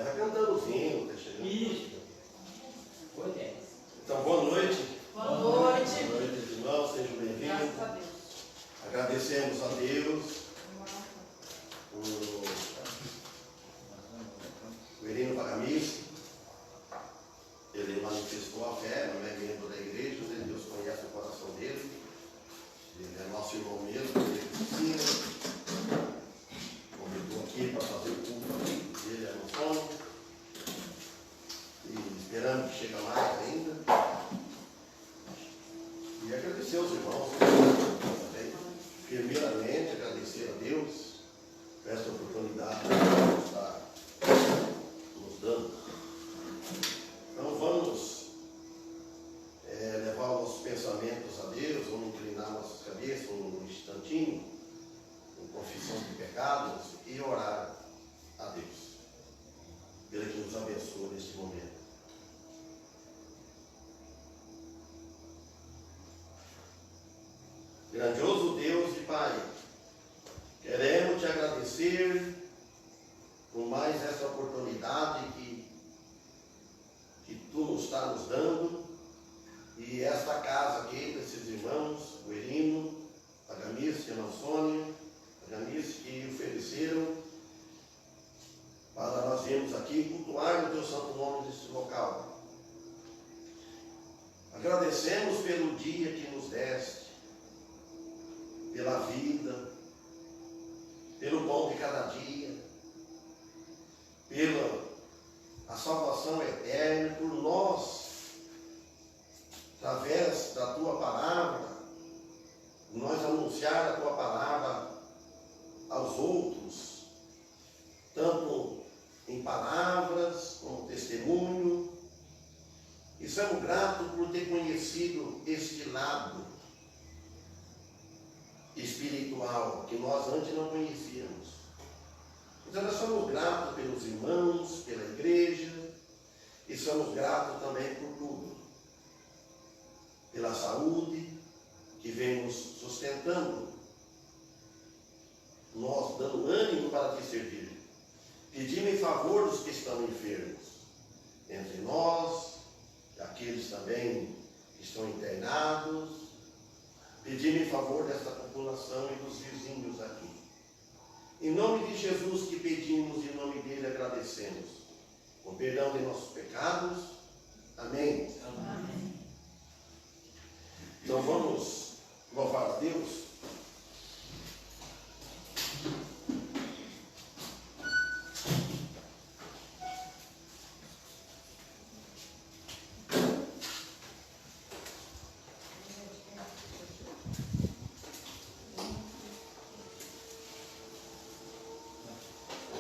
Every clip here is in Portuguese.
Vai cantando os hinos, tá chegando. Isso. Então, boa noite. Boa noite. Boa noite, irmãos, sejam bem-vindos. Agradecemos a Deus o Irino Pagamis. Ele manifestou a fé, não é membro da igreja, Deus conhece o coração dele. Ele é nosso irmão mesmo, ele ensina. Convidou aqui para fazer o culto aqui, ele é no sono. E esperando que chegue mais ainda. E agradecer aos irmãos também. Primeiramente, agradecer a Deus por essa oportunidade que Deus está nos dando. Então vamos levar os nossos pensamentos a Deus, vamos inclinar nossas cabeças um instantinho, com confissão de pecados e orar a Deus, pelo que nos abençoe neste momento. Grandioso Deus e Pai, queremos te agradecer por mais essa oportunidade que tu nos está nos dando, e esta casa aqui, desses irmãos, o Irino, a Gamice, a Sônia, a Gamice, que ofereceram para nós virmos aqui cultuar o teu santo nome nesse local. Agradecemos pelo dia que nos deste, pela vida, pelo pão de cada dia, pela a salvação eterna, por nós, através da tua palavra, nós anunciar a tua palavra aos outros, tanto em palavras como testemunho, e somos gratos por ter conhecido este lado espiritual que nós antes não conhecíamos. Então nós somos gratos pelos irmãos, pela igreja, e somos gratos também por tudo, pela saúde que vem nos sustentando, nós dando ânimo para te servir. Pedimos em favor dos que estão enfermos, entre nós, aqueles também que estão internados. Pedimos em favor dessa população e dos vizinhos aqui. Em nome de Jesus que pedimos, em nome dele agradecemos. Com perdão de nossos pecados. Amém. Amém. Então vamos louvar a Deus.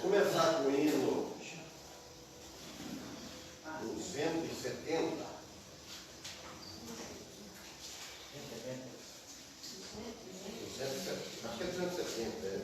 Começar com o hino 270. Acho que é 270, é.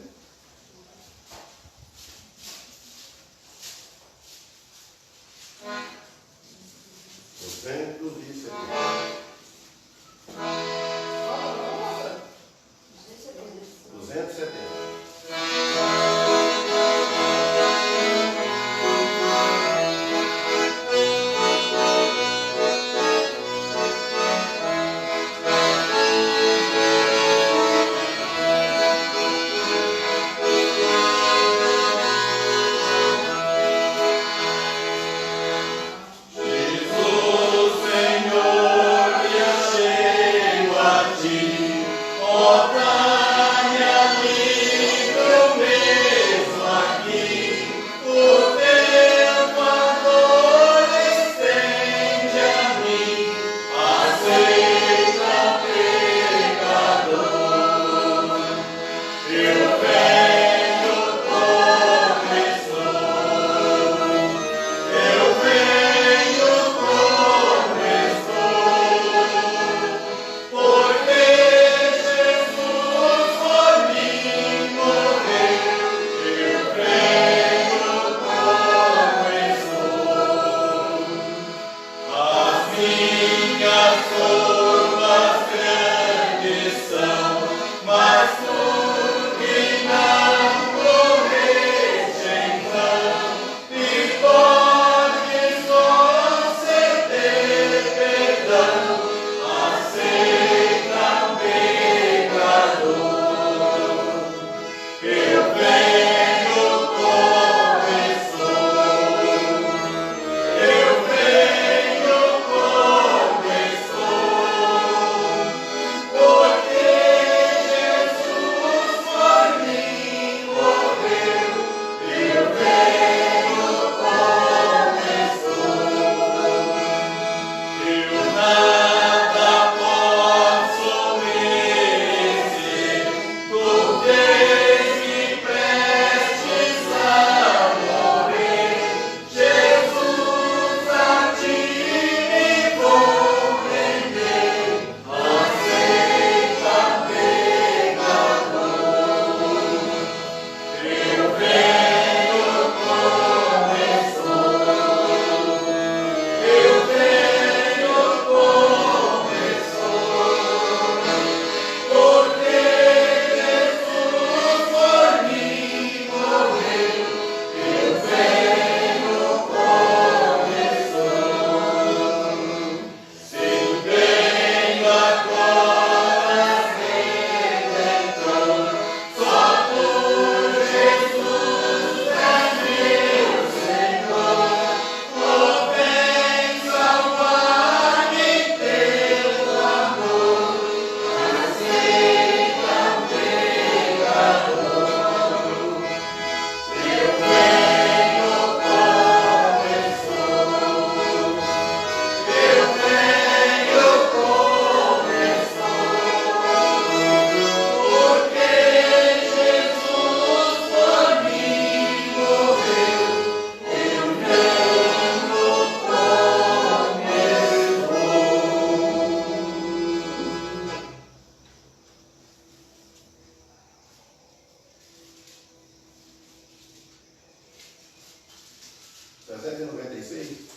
396.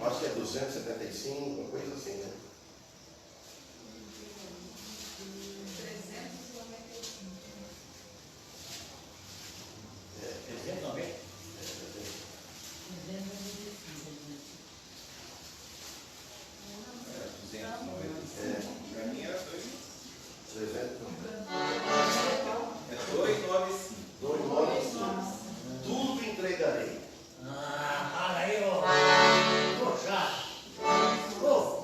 Acho que é 275, uma coisa assim, né? 395. 390? 295. Para mim era 300. é 295. 295. Tudo entregarei. Ah, fala aí, ô. Ô, chato. Ô.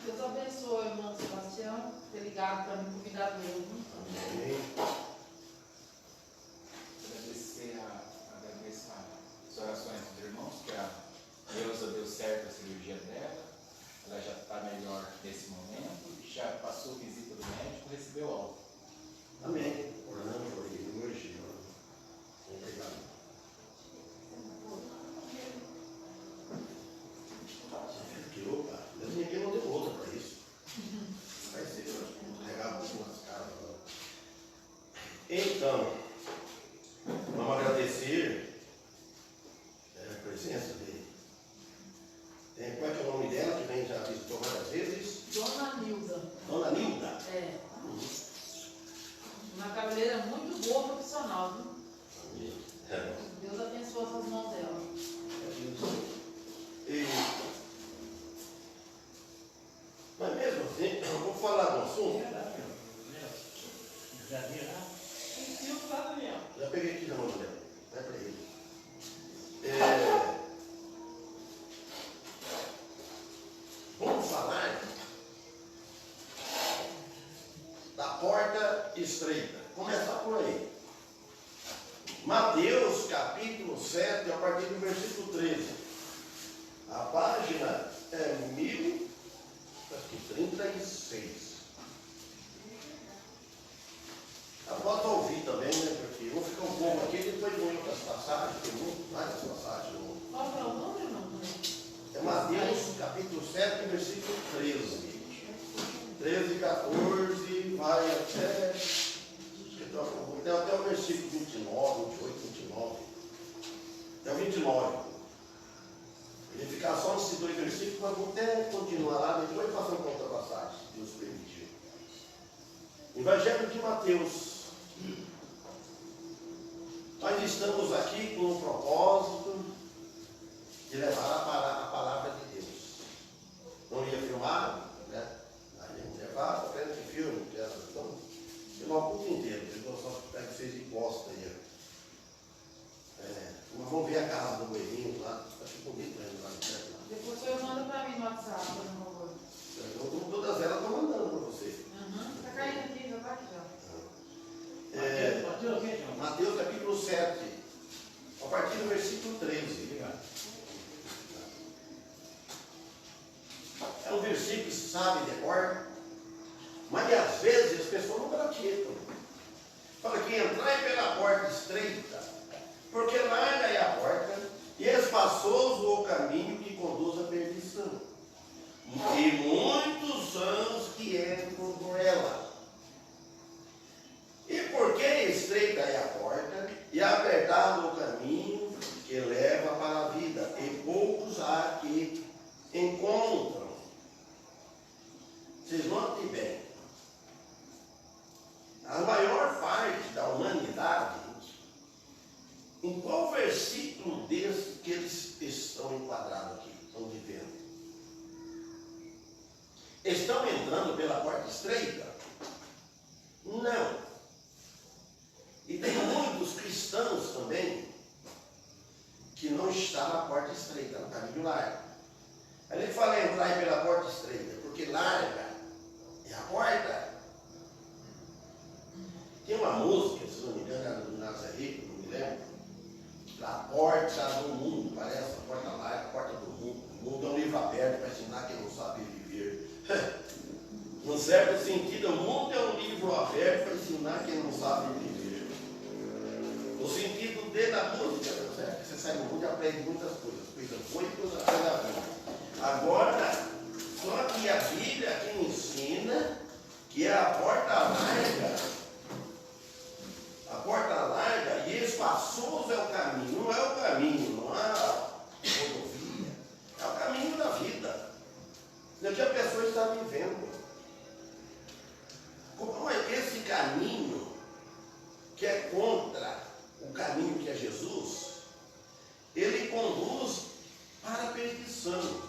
Deus abençoe, irmão Sebastião, ter ligado para me convidar mesmo. Amém. Agradeço as orações dos irmãos, que a Deusa deu certo a cirurgia dela, ela já está melhor nesse momento, já passou visita do médico, recebeu alta. Amém. Orando por ele hoje. Obrigado. Que opa, ninguém não deu outra para isso. Vai ser carregar algumas caras. Então, vamos agradecer a presença dele. Qual é, que é o nome dela, que vem já visitou várias vezes? Dona Nilda. Dona Nilda? É. Uma cabeleireira muito boa profissional, viu? Amém. Deus abençoe as mãos dela. Mas mesmo assim, eu vou falar do assunto. Já peguei aqui na mão dela. Vai para ele. Vamos falar da porta estreita. Começar por aí. Mateus capítulo 7, a partir do versículo 13. A página é 1036. Pode ouvir também, né? Porque eu vou ficar um pouco aqui, depois vou em outras passagens, tem várias passagens. Qual é o nome, irmão? É Mateus capítulo 7, versículo 13. 13, 14, vai até o versículo 29, 28, 29. Até o 29. A gente ficar só nesses dois versículos, mas vamos até continuar lá, depois passamos para outra passagem, se Deus permitir. Evangelho de Mateus. Nós estamos aqui com o propósito de levar a palavra de Deus. Não ia filmar, né? Aí ia levar para frente de filme, que era então, filmar o culto inteiro, eu só espero que vocês encostem aí. Mas vamos ver a casa do Moinho lá, acho bonito ainda lá no perto. Depois você manda para mim no WhatsApp, por favor. Todas elas estão mandando para você. Está caindo aqui, já está aqui já. Mateus capítulo 7, a partir do versículo 13. É um versículo que se sabe de cor, mas às vezes as pessoas não praticam. Fala que entrai pela porta estreita, porque larga é a porta e espaçoso o caminho que conduz à perdição. E muitos são os que entram por ela. E porque estreita é a porta Em qual versículo desse que eles estão enquadrados aqui, estão vivendo? Estão entrando pela porta estreita? Não. E tem muitos cristãos também que não estão na porta estreita, no caminho largo. Aí ele fala entrar pela porta estreita, porque larga é a porta. Tem uma música, se não me engano, era do Nazaré Rico, não me lembro. A porta do mundo, parece a porta larga, a porta do mundo. O mundo é um livro aberto para ensinar quem não sabe viver. No certo sentido, o mundo é um livro aberto para ensinar quem não sabe viver. O sentido da música, certo? Você sai no mundo e aprende muitas coisas, coisa boa e coisa ruim. Agora, só que a Bíblia aqui ensina que é a porta larga. A porta larga e espaçoso é o caminho, não é o caminho, não é a rodovia, é o caminho da vida. O que a pessoa está vivendo. Como é esse caminho que é contra o caminho que é Jesus, ele conduz para a perdição.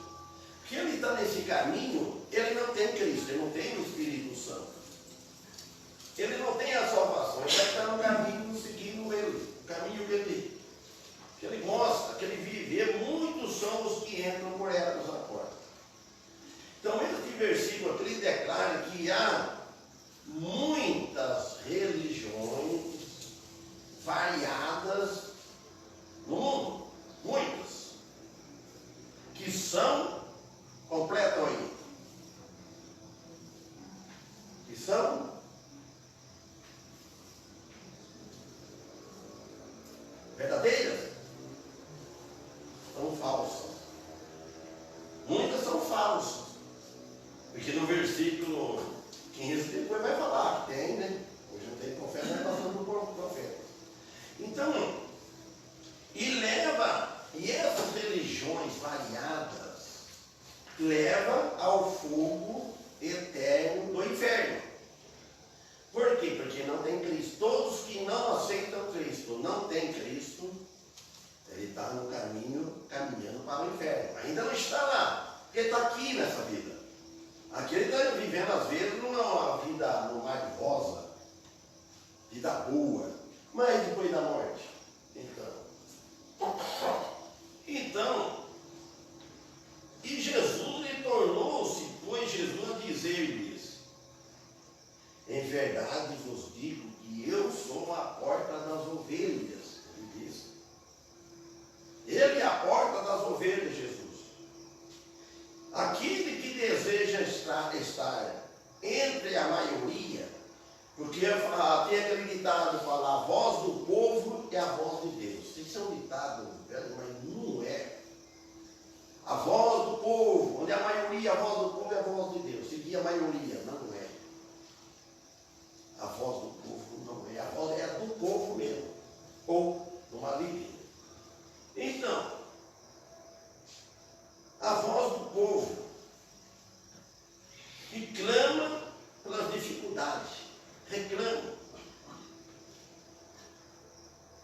Porque ele está nesse caminho, ele não tem Cristo, ele não tem o Espírito Santo. Ele não tem a salvação, ele vai estar no caminho seguindo ele, o caminho que ele mostra, que ele vive. E muitos são os que entram por elas na porta. Então, esse versículo aqui declara que há muitas religiões variadas no mundo, muitas, que são, completam aí, que são verdadeiras, são falsas. Muitas são falsas. Porque no versículo 15 depois vai falar que tem, né? Hoje não tem profeta, vai passando por profeta. Então, e essas religiões variadas leva ao fogo eterno do inferno. Por quê? Porque não tem Cristo. Todos que não aceitam Cristo, não tem Cristo, ele está no caminho, caminhando para o inferno. Ainda não está lá, porque está aqui nessa vida. Aqui ele está vivendo, às vezes, numa vida no mar de rosa, vida boa, mas depois da morte. Então, e Jesus, ele tornou-se, pois Jesus a dizer-lhes: em verdade vos digo que eu sou a porta das ovelhas. Ele diz. Ele é a porta das ovelhas, Jesus. Aquele que deseja estar entre a maioria, porque tem aquele ditado que fala: a voz do povo é a voz de Deus. Isso é um ditado, mas não é. A voz do povo, onde a maioria, a voz do povo é a voz de Deus. Seguir a maioria, não é. A voz do povo não é. A voz é do povo mesmo. Ou numa língua. Então, a voz do povo que clama pelas dificuldades, reclama.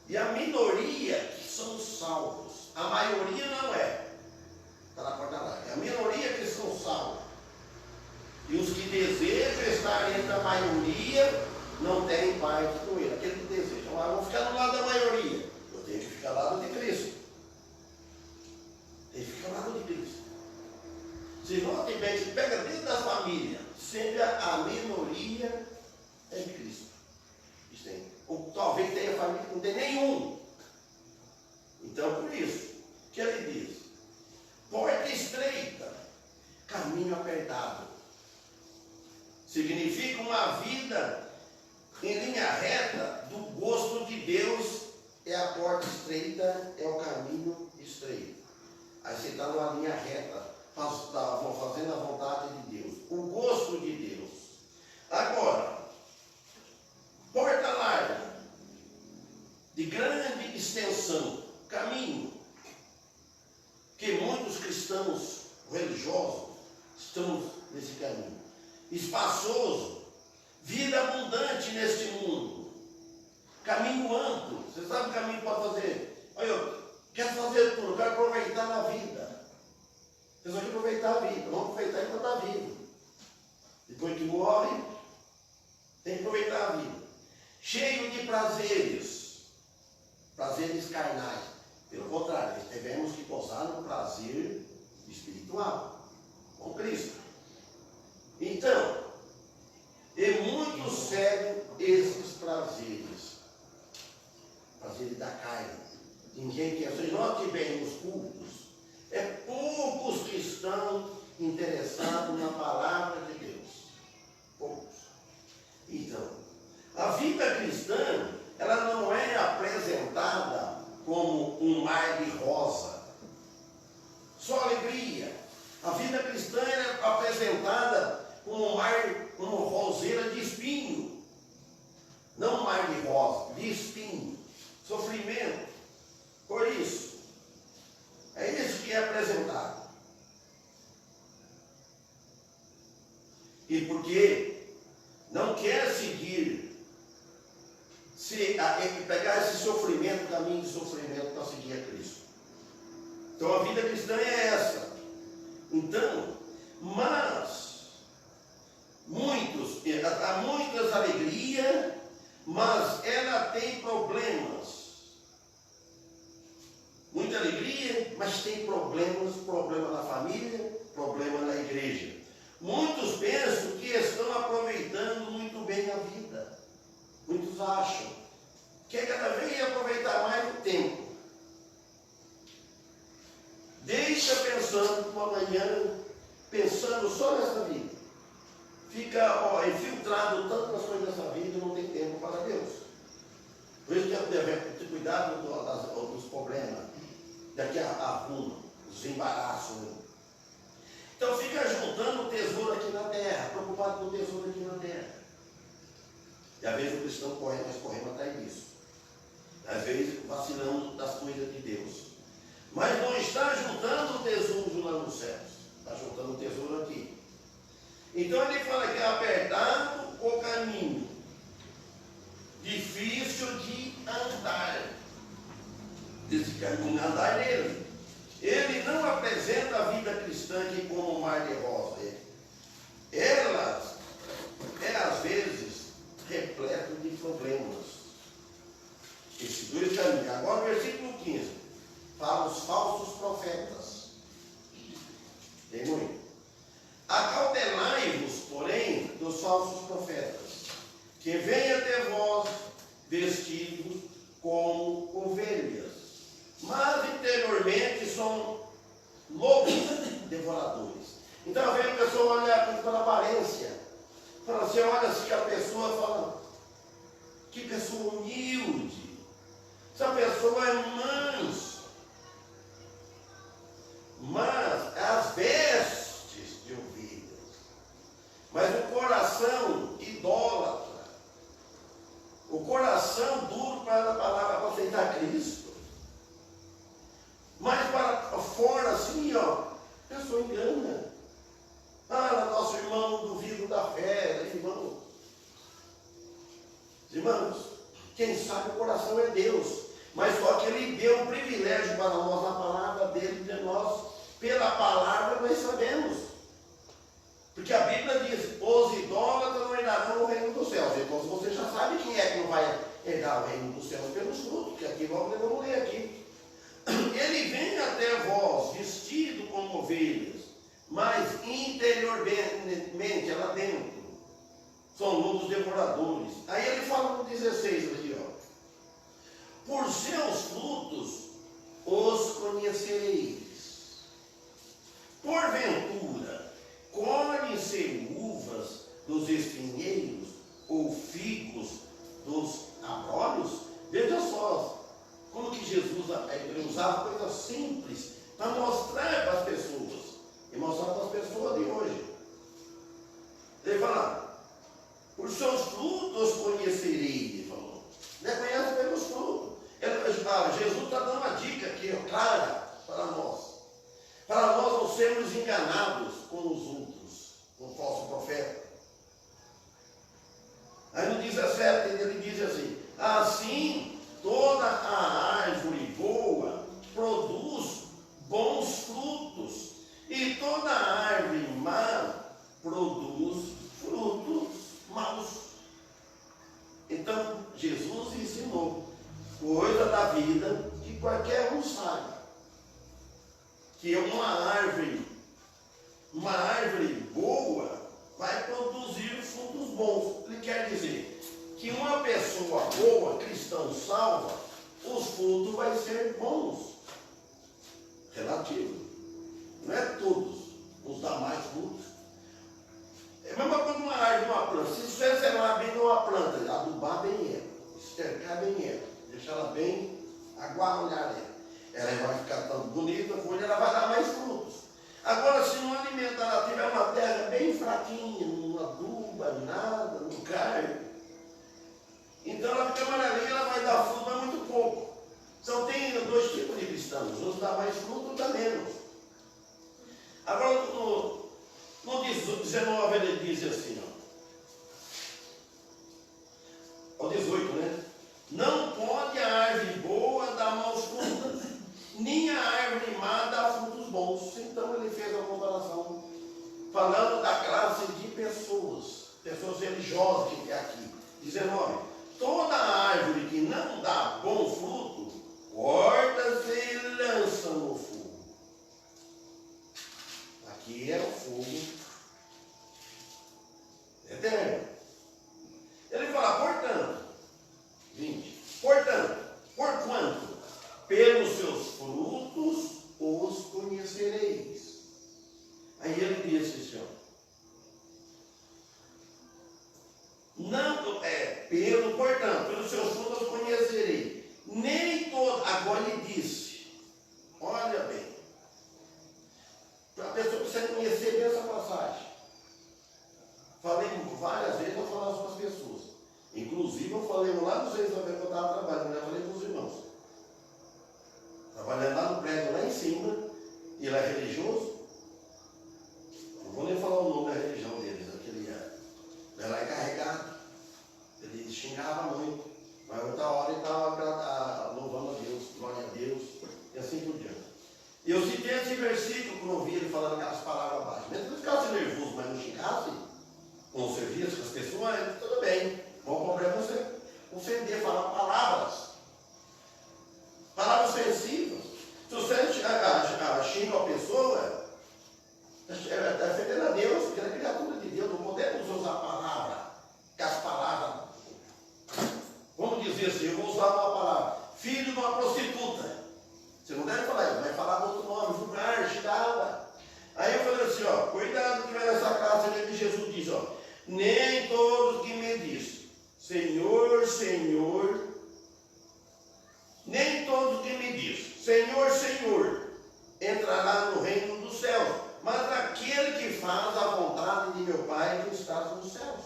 E a minoria que são salvos, a maioria não é. Está na porta larga. A minoria que são salvos. E os que desejam estar entre a maioria não têm parte com ele. Aquele que deseja, eu vou ficar do lado da maioria. Eu tenho que ficar ao lado de Cristo. Tem que ficar ao lado de Cristo. Se notem bem, se pega dentro da família, sempre a minoria é de Cristo. Isso tem. Ou talvez tenha família que não tem nenhum. Então, por isso que ele diz: porta estreita, caminho apertado. Significa uma vida em linha reta do gosto de Deus. É a porta estreita, é o caminho estreito. Aí você está numa linha reta, fazendo a vontade de Deus, o gosto de Deus. Agora, porta larga, de grande extensão, caminho, que muitos cristãos religiosos estão nesse caminho. Espaçoso, vida abundante neste mundo, Caminho amplo. Você sabe o caminho que pode fazer? Olha, eu quero fazer tudo, eu quero aproveitar a vida. Eu só quero aproveitar a vida. Vamos aproveitar enquanto está vivo. Depois que morre, tem que aproveitar a vida. Cheio de prazeres. Prazeres carnais. Pelo contrário, devemos que gozar no prazer espiritual. Com Cristo. Então, e muitos seguem esses prazeres. Prazeres da carne. Ninguém quer. Se nós tivermos cultos, é poucos que estão interessados na palavra de Deus. Poucos. Então, a vida cristã, ela não é apresentada como um mar de rosa. Só alegria. A vida cristã é apresentada como um mar, como roseira de espinho. Não um mar de rosa, de espinho. Sofrimento. Por isso, é isso que é apresentado. E porque não quer seguir, pegar esse sofrimento, caminho de sofrimento para seguir a Cristo. Então a vida cristã é essa. Então, mas há muitas alegrias, mas ela tem problemas. Muita alegria, mas tem problemas, problema na família, problema na igreja. Muitos pensam que estão aproveitando muito bem a vida. Muitos acham que cada vez aproveitar mais o tempo. Deixa pensando para amanhã, pensando só nessa vida. Fica infiltrado tanto nas coisas dessa vida e não tem tempo para Deus. Por isso que deve ter cuidado dos problemas, daqui a rumo, os embaraços. Então fica juntando o tesouro aqui na terra, preocupado com o tesouro aqui na terra. E às vezes o cristão corre, mas correndo atrás disso. Às vezes vacilando das coisas de Deus. Mas não está juntando o tesouro lá nos céus. Está juntando o tesouro aqui. Então ele fala que é apertado o caminho. Difícil de andar. Desse caminho, andar nele. Ele não apresenta a vida cristã aqui como um mar de rosa. Ela é, às vezes, repleto de problemas. Esses dois caminhos. Agora, no versículo 15, fala os falsos profetas. Tem muito. Acautelai-vos, porém, dos falsos profetas, que vêm até vós vestidos como ovelhas, mas interiormente são lobos devoradores. Então, vem a pessoa olhar pela aparência, fala assim, olha assim, a pessoa fala, que pessoa humilde, essa pessoa é mansa, mas as vestes de ovelhas, mas o coração idólatra, o coração duro para a palavra, para aceitar Cristo. Mas para fora, assim, ó, a pessoa engana. Ah, nosso irmão duvido da fé, irmão. Irmãos, quem sabe o coração é Deus. Mas só que Ele deu um privilégio para nós, a palavra dele, de nós, pela palavra nós sabemos. Porque a Bíblia diz, os idólatras não herdarão o reino dos céus. Então você já sabe quem é que não vai herdar o reino dos céus pelos frutos, que aqui logo nós vamos ler aqui. Ele vem até vós, vestido como ovelhas, mas interiormente, lá dentro, são lobos devoradores. Aí ele fala no 16 aqui, ó. Por seus frutos os conhecereis. Porventura, colhem-se uvas dos espinheiros ou figos dos abrolhos? Veja só. Como que Jesus usava coisas simples para mostrar para as pessoas. E mostrar para as pessoas de hoje. Ele fala, por seus frutos conhecereis, ele falou. Não conhece pelos frutos. Jesus está dando uma dica aqui, ó, clara, para nós. Para nós não sermos enganados com os outros, com o falso profeta. Aí no 17 ele diz assim, assim vida que qualquer um sabe que uma árvore boa vai produzir frutos bons. Ele quer dizer que uma pessoa boa, cristã salva, os frutos vão ser bons. Relativo. Não é todos. Os dá mais frutos. É a mesma coisa uma árvore, uma planta. Se você zelar bem uma planta, adubar bem ela, estercar bem ela, deixar ela bem, aguarolhar ela vai ficar tão bonita, ela vai dar mais frutos. Agora, se não alimentar, ela tiver uma terra bem fraquinha, não aduba, nada, não cai, então ela fica amarelinha, ela vai dar fruto, mas muito pouco. Então tem dois tipos de cristãos, uns dá mais fruto, outros dá menos. Agora, no 19 ele diz assim, ó, ao 18, né? Não pode a árvore boa dar maus frutos, nem a árvore má dar frutos bons. Então ele fez a comparação, falando da classe de pessoas religiosas que tem aqui. 19. Toda árvore que não dá bom fruto, corta-se e lança no fogo. Aqui é o fogo eterno. Ele fala, portanto, 20. Portanto, por quanto? Pelos seus frutos os conhecereis. Aí ele disse assim, ó. Não, portanto, pelos seus frutos os conhecerei. Nem todo, agora ele disse, olha bem, a pessoa precisa conhecer bem essa passagem. Falei várias vezes, eu falo para as pessoas. Inclusive, eu falei lá no Centro que eu estava trabalhando, eu falei para os irmãos. Trabalhando lá no prédio, lá em cima, e ele é religioso. Não vou nem falar o nome da religião dele, ele era encarregado. Ele xingava muito, mas outra hora ele estava louvando a Deus, glória a Deus, e assim por diante. E eu citei esse versículo quando eu ouvi ele falando aquelas palavras abaixo. Mesmo que ele ficasse nervoso, mas não xingasse, com o serviço, com as pessoas, tudo bem. O problema é você ofender, falar palavras ofensivas. Se você xinga a pessoa, está ofendendo a Deus, porque ela é criatura de Deus, não podemos usar palavra, que as palavras, vamos dizer assim, eu vou usar uma palavra, filho de uma prostituta. Você não deve falar isso, vai falar outro nome, vulgar, xingava. Aí eu falei assim, ó, cuidado que vai nessa casa que Jesus diz, ó, nem todos que me dizem, Senhor, Senhor, nem todos que me diz, Senhor, Senhor, entrará no reino dos céus, mas aquele que faz a vontade de meu Pai que está nos céus.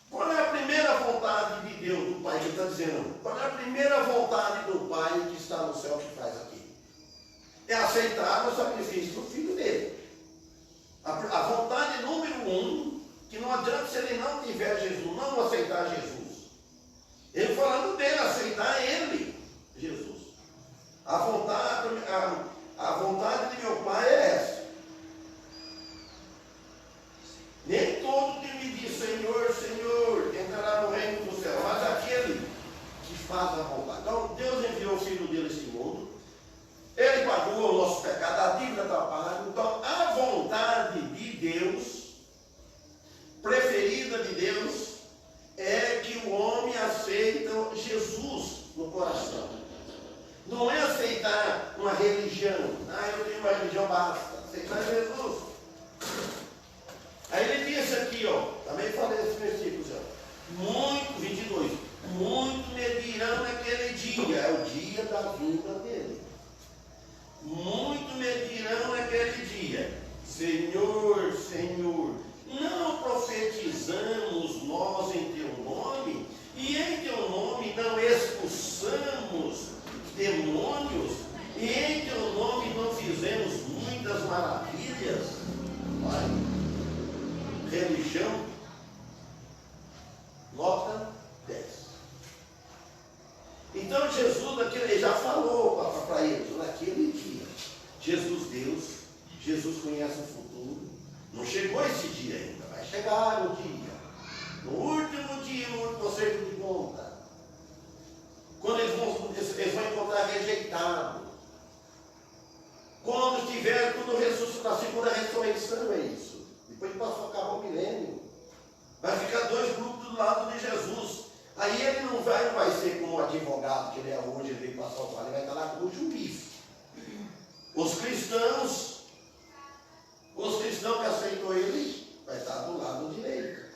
Qual é a primeira vontade de Deus, do Pai, que está dizendo? Qual é a primeira vontade do Pai que está no céu que faz aqui? É aceitar o sacrifício do Filho dele. A vontade número 1, que não adianta se ele não tiver Jesus, não aceitar Jesus. Ele falando dele, aceitar ele, Jesus. A vontade de meu Pai é essa. Nem todo que me diz Senhor, Senhor, entrará no reino do céu, mas aquele que faz a vontade. Então, Deus enviou o Filho dele a este mundo. Ele pagou o nosso pecado, a dívida está paga. Então, a vontade de Deus, preferida de Deus, é que o homem aceita Jesus no coração. Não é aceitar uma religião. Eu tenho uma religião, basta. Aceitar Jesus. Aí ele disse aqui, ó, também falei esse versículo, ó, 22, muito me dirão naquele dia, é o dia da vinda dele. Muito me dirão naquele dia, Senhor, Senhor, não profetizamos nós em teu nome, e em teu nome não expulsamos demônios, e em teu nome não fizemos muitas maravilhas. Olha, religião, nota 10. Então Jesus, ele já falou para eles, naquele dia, Jesus Deus, Jesus conhece o futuro, não chegou esse dia ainda, vai chegar o dia, no último dia, no último concerto de conta, questão é isso. Depois que passou, acabou o milênio. Vai ficar dois grupos do lado de Jesus. Aí ele não vai ser como o advogado que ele é hoje, ele veio passar o vale, ele vai estar lá como juiz. Os cristãos que aceitou ele, vai estar do lado direito.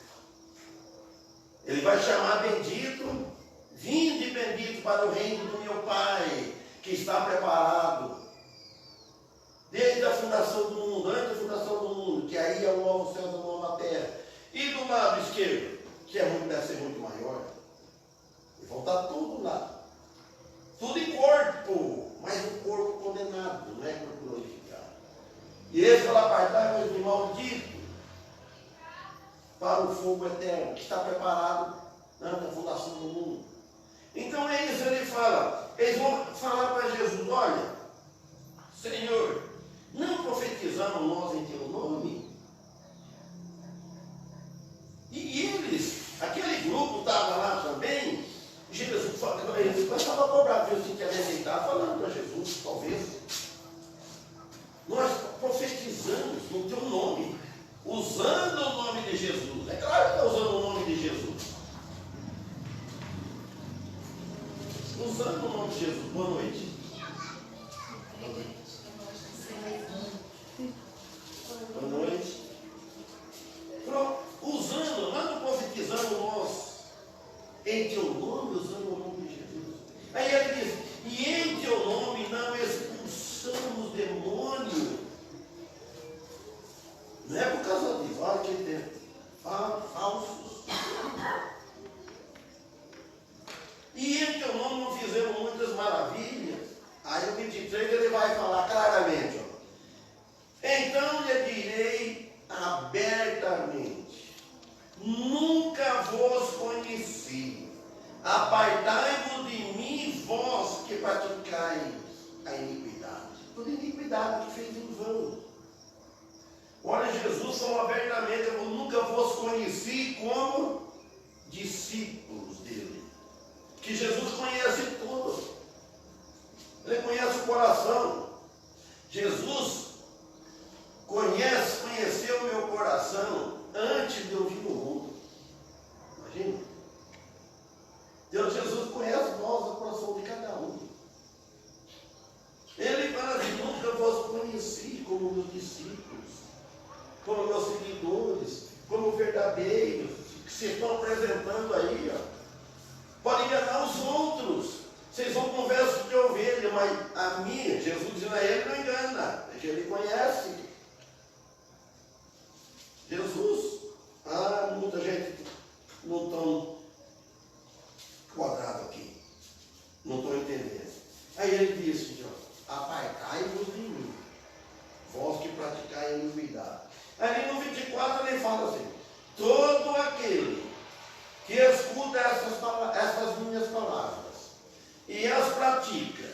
Ele vai chamar bendito, vinde bendito para o reino do meu Pai, que está preparado desde a fundação do mundo, antes da fundação do mundo, que aí é o novo céu e a nova terra. E do lado esquerdo, que deve ser muito maior, e vão estar tudo lá. Tudo em corpo, mas um corpo condenado, não é corpo glorificado. E esse vai apartar o maldito para o fogo eterno, que está preparado antes da fundação do mundo. Então é isso, ele fala. Eles vão falar para Jesus: olha, Senhor, não profetizamos nós em teu nome? E eles, aquele grupo estava lá também. Jesus estava cobrado, assim, que ele estava falando para Jesus, talvez. Nós profetizamos no teu nome, usando o nome de Jesus. É claro que está usando o nome de Jesus. Usando o nome de Jesus. Boa noite. Boa noite. Pronto. Usando, nós não profetizamos nós em teu nome, usando o nome de Jesus. Aí ele diz: e em teu nome não expulsamos demônio. Não é por causa disso, olha que ele tem falsos. E em teu nome não fizemos muitas maravilhas. Aí o 23 ele vai falar claramente: ó, então lhe direi abertamente: nunca vos conheci. Apartai-vos de mim, vós que praticais a iniquidade. Toda iniquidade que fez em vão. Olha, Jesus falou abertamente: eu nunca vos conheci como discípulos dele. Que Jesus conhece tudo. Ele conhece o coração. Jesus conheceu o meu coração antes de eu vir no mundo. Imagina. Deus, Jesus conhece nós, o coração de cada um. Ele fala assim: nunca vos conheci como meus discípulos, como meus seguidores, como verdadeiros, que se estão apresentando aí, ó. Pode enganar os outros. Vocês vão conversar de ovelha, mas a mim, Jesus dizendo a ele, não engana, porque ele conhece. Jesus, muita gente não tão quadrado aqui, não estou entendendo. Aí ele disse: apartai-vos de mim, vós que praticai a iniquidade. Aí no 24 ele fala assim: todo aquele que escuta essas minhas palavras e as pratica,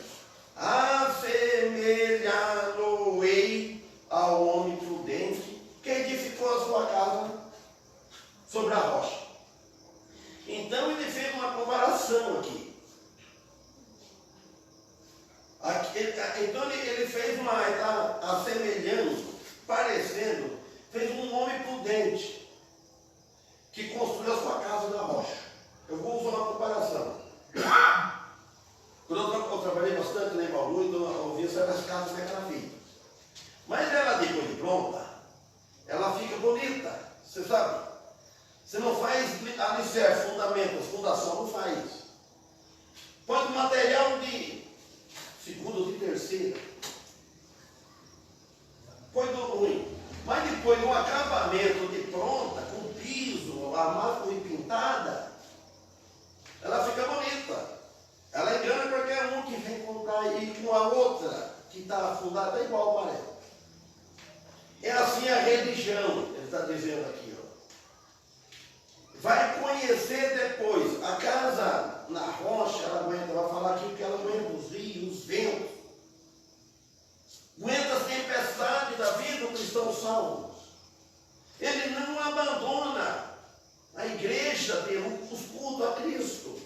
assemelhá-lo-ei ao homem prudente que edificou a sua casa sobre a rocha. Então ele fez uma comparação aqui. Então ele fez está assemelhando, parecendo, fez um homem prudente que construiu a sua casa na rocha. Eu vou usar uma comparação. Quando eu trabalhei bastante lá em Bauru, então eu via essas casas como é que ela fica. Mas ela, depois de pronta, ela fica bonita, você sabe. Você não faz alicerce, fundamento, fundação não faz. Põe material de segunda ou de terceira. Põe do ruim. Mas depois, no acabamento de pronta, com piso, armado e pintada, ela fica bonita. Ela engana qualquer um que vem comprar aí com a outra que está afundada, é igual, parece. É assim a religião, ele está dizendo aqui, ó. Vai conhecer depois. A casa na rocha, ela aguenta, vai falar aqui que ela aguenta os rios, os ventos. Aguenta as tempestades da vida do cristão salvo. Ele não abandona a igreja dele, os cultos a Cristo.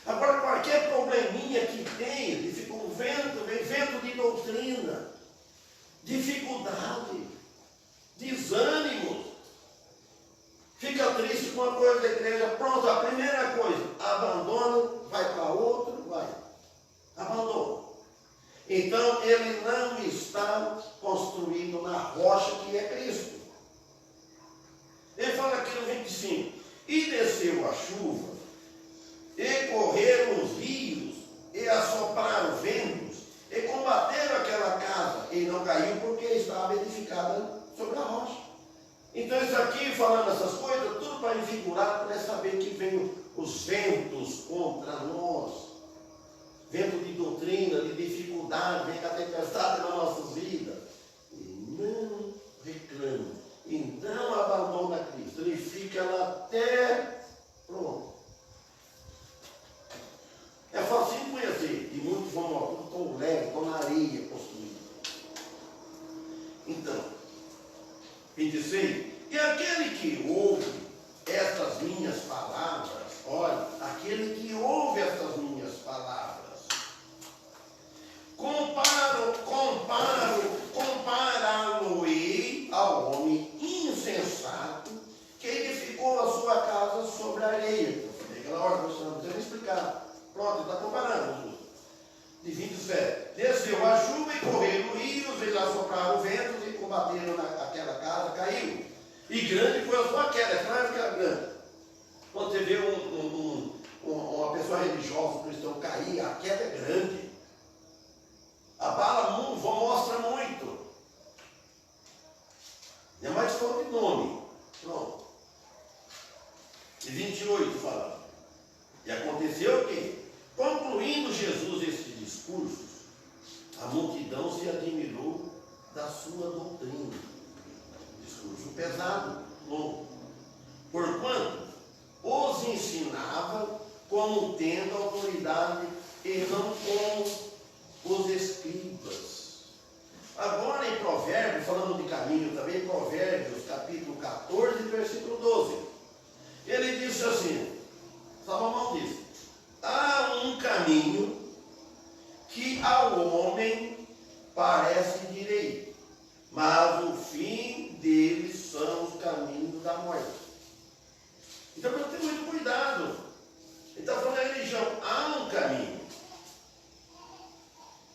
Agora, qualquer probleminha que tem, vem vento de doutrina, dificuldade. ele não está construído na rocha que é Cristo. Ele fala aqui no 25, e desceu a chuva, e correram os rios, e assopraram ventos, e combateram aquela casa, e não caiu porque estava edificada sobre a rocha. Então isso aqui, falando essas coisas, tudo para figurar, para saber que vem os ventos contra nós. Vento de doutrina, de dificuldade, vem com a tempestade nas nossas vidas. E não reclama. E não abandona Cristo. Ele fica lá até pronto. É fácil conhecer. E muitos vão morrer, estão leves, estão na areia construídos. Então, 26. E aquele que ouve estas minhas palavras, olha, aquele que ouve estas minhas palavras, compará-lo-ei ao homem insensato que edificou a sua casa sobre a areia. Aquela hora que você não precisa explicar. Pronto, ele está comparando. De 27. Desceu a chuva e correram rios, eles assopraram ventos e combateram naquela casa, caiu. E grande foi a sua queda. É claro que era grande. Quando você vê uma pessoa religiosa, um cristão cair, a queda é grande. Abala muito, mostra muito. Não é mais falta de nome. Pronto. E 28 fala. E aconteceu que, concluindo Jesus esses discursos, a multidão se admirou da sua doutrina. Discurso pesado, longo. Porquanto os ensinava como tendo autoridade e não como os escribas. Agora em Provérbios, falando de caminho também, Provérbios capítulo 14, versículo 12. Ele disse assim, Salomão disse, há um caminho que ao homem parece direito, mas o fim deles são os caminhos da morte. Então tem que ter muito cuidado. Ele está falando da religião, há um caminho.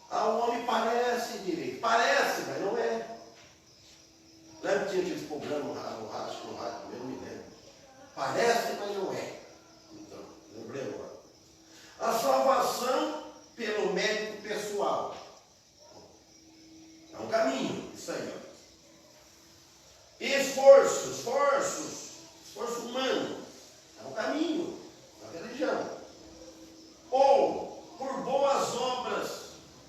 Ao homem parece direito. Parece, mas não é. Lembra que tinha aquele programa no rádio, eu não me lembro. Parece, mas não é. Então, lembrei agora. A salvação pelo mérito pessoal. É um caminho, isso aí, ó. Esforço humano. É um caminho, é uma religião. Ou por boas obras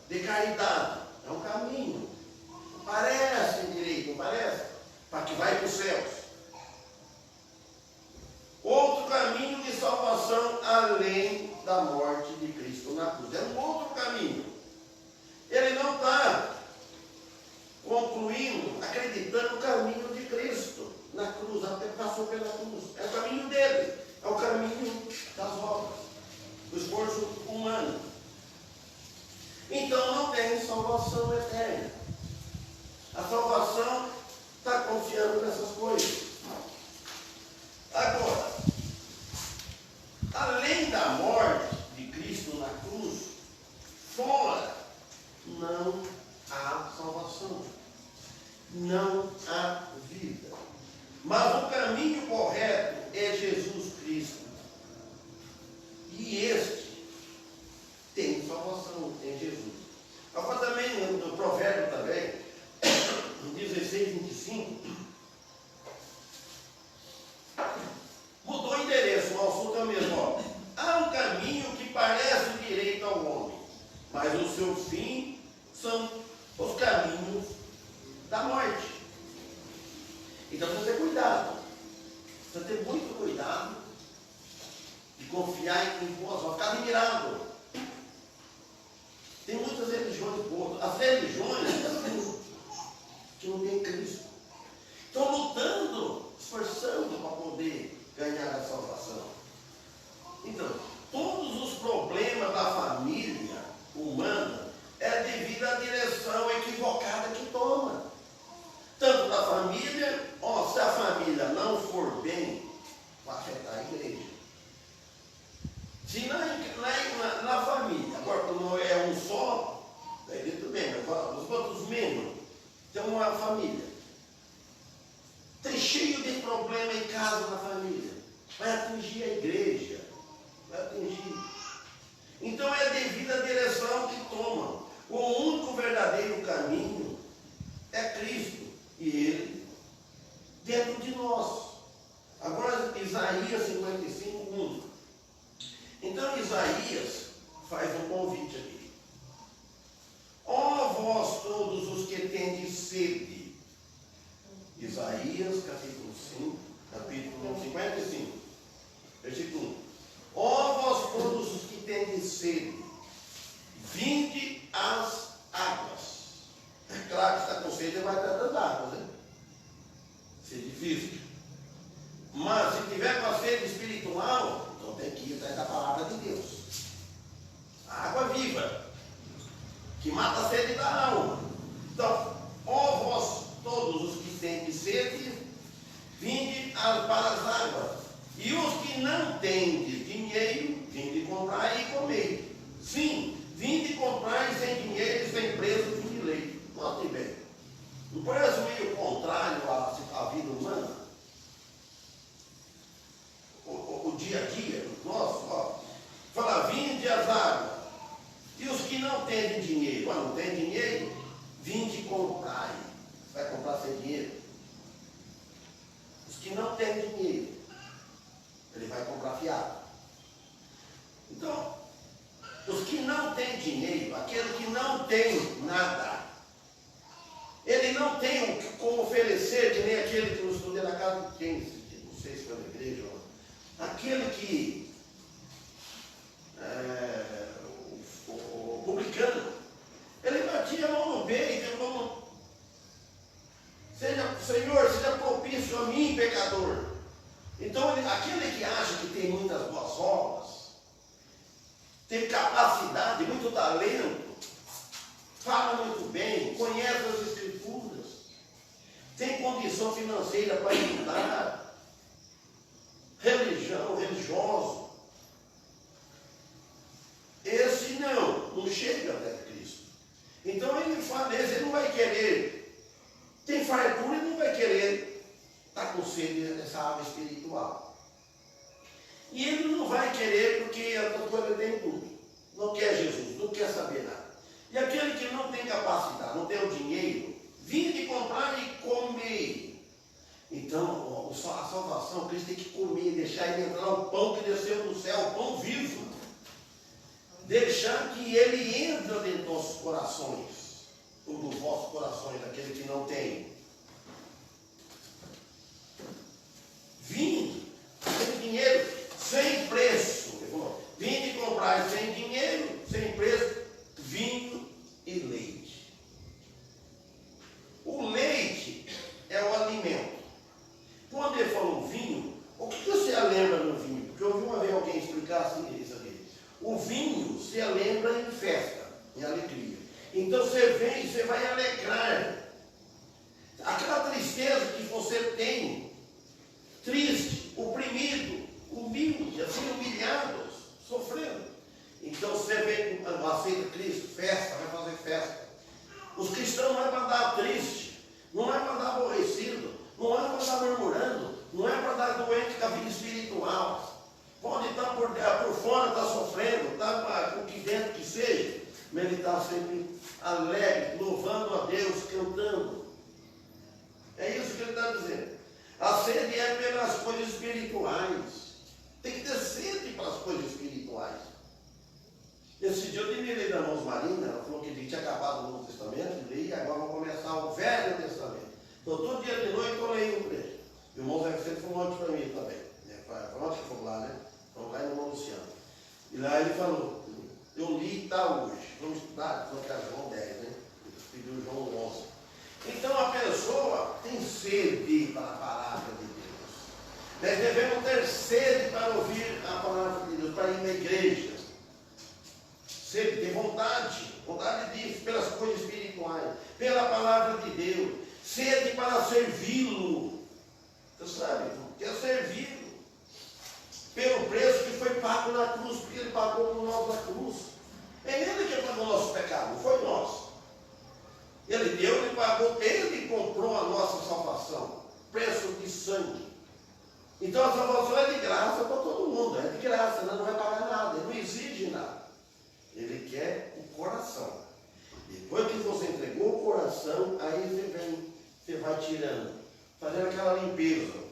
de caridade, é um caminho. Não parece direito, não parece? Para que vai para os céus. Outro caminho de salvação além da morte de Cristo na cruz. É um outro caminho. Ele não está concluindo, acreditando no caminho de Cristo na cruz, até passou pela cruz. É o caminho dele, é o caminho das obras, do esforço humano. Então não tem salvação eterna. A salvação está confiando nessas coisas. Agora, além da morte de Cristo na cruz, fora não há salvação. Não há vida. Mas o caminho correto é Jesus Cristo. E este tem salvação, tem Jesus. Agora também, no provérbio também, no 16, 25, mudou o endereço, o assunto é o mesmo. Ó. Há um caminho que parece direito ao homem, mas o seu fim são os caminhos da morte. Então precisa ter cuidado. Precisa ter muito cuidado e confiar em boas obras. Ficar admirado. Tem muitas religiões boas. As religiões que não tem Cristo estão lutando, esforçando para poder ganhar a salvação. Então, todos os problemas da família humana é devido à direção equivocada que toma. Tanto da família, se a família não for bem, vai afetar a igreja. Se na família, agora quando é um só, daí tudo bem, mas os outros membros, tem uma família. Tem cheio de problema em casa na família. Vai atingir a igreja. Vai atingir. Então é devido à direção que tomam. O único verdadeiro caminho é Cristo. E Ele dentro de nós. Agora Isaías 55, 1. Então Isaías faz um convite aqui. Ó vós todos os que tendes sede. Isaías capítulo 5, capítulo 55, versículo 1. Ó vós todos os que tendes sede, vinde às águas. É claro que está com sede, vai estar das águas, né? Sede física. Mas se tiver com a sede espiritual, então tem que ir atrás da palavra de Deus. A água viva, que mata a sede da alma. Então, ó vós todos os que tendes sede, vinde para as águas. E os que não tendes dinheiro, vinde comprar e comer. Sim, vinde comprar sem dinheiro e sem preço de leite. Notem bem. Não parece meio contrário à vida humana? O dia a dia nosso, ó. Fala, vinde às águas. E os que não têm dinheiro, não tem dinheiro, vinde comprar. Vai comprar sem dinheiro? Os que não têm dinheiro, ele vai comprar fiado. Então, os que não têm dinheiro, aquele que não tem nada, ele não tem como oferecer, que nem aquele que nos estudou na casa de quem, não sei se foi na igreja, aquele que o publicano, ele batia a mão no peito, como Senhor, seja propício a mim, pecador. Então, aquele que acha que tem muitas boas obras, tem capacidade, muito talento, fala muito bem, conhece as Escrituras, tem condição financeira para ajudar, religioso. Esse não chega até Cristo. Então ele fala, ele não vai querer, tem fartura e não vai querer estar com sede dessa água espiritual. E ele não vai querer porque a coisa tem tudo. Não quer Jesus, não quer saber nada. E aquele que não tem capacidade, não tem o dinheiro, vinde comprar e comer. Então, a salvação, Cristo tem que comer, deixar ele entrar o pão que desceu do céu, o pão vivo. Deixar que ele entre dentro dos nossos corações, ou dos vossos corações, daquele que não tem. Vinde, sem dinheiro, sem preço. Vinde comprar sem dinheiro, sem preço, vinho e leite. O leite é o alimento. Quando ele falou vinho, o que você lembra no vinho? Porque eu ouvi uma vez alguém explicar assim isso aqui. O vinho se lembra em festa, em alegria. Então você vem e você vai alegrar. Aquela tristeza que você tem, triste, oprimido, humilde, assim humilhados, sofrendo. Então você vem, aceita Cristo, festa, vai fazer festa. Os cristãos não é para andar triste, não é para andar aborrecido, não é para estar murmurando, não é para estar doente com a vida espiritual. Pode estar por fora, estar sofrendo, estar com o que dentro que seja, mas ele está sempre alegre, louvando a Deus, cantando. É isso que ele está dizendo. A sede é pelas coisas espirituais. Tem que ter sede para as coisas espirituais. Esse dia eu terminei da irmã Marina, ela falou que tinha acabado o Novo Testamento, e agora vamos começar o Velho Testamento. Então todo dia de noite eu leio para ele. O irmão Zé Vicente falou ontem para mim também. Foi ontem que fomos lá, né? Fomos lá em Irmão Luciano. E lá ele falou, eu li tal hoje. Vamos estudar, falou que era João 10, né? Ele pediu João 11. Então a pessoa tem sede para a palavra de Deus. Nós devemos ter sede para ouvir a palavra de Deus, para ir na igreja. Sede, ter vontade disso, pelas coisas espirituais, pela palavra de Deus. Sede para servi-lo. Você sabe, quer servi-lo. Pelo preço que foi pago na cruz, porque ele pagou por nós na cruz. É ele que pagou o nosso pecado, não foi nós. Ele deu, ele pagou, ele comprou a nossa salvação. Preço de sangue. Então a salvação é de graça para todo mundo. É de graça, não vai pagar nada. Ele não exige nada. Ele quer o coração. Depois que você entregou o coração, aí você vai tirando, fazendo aquela limpeza.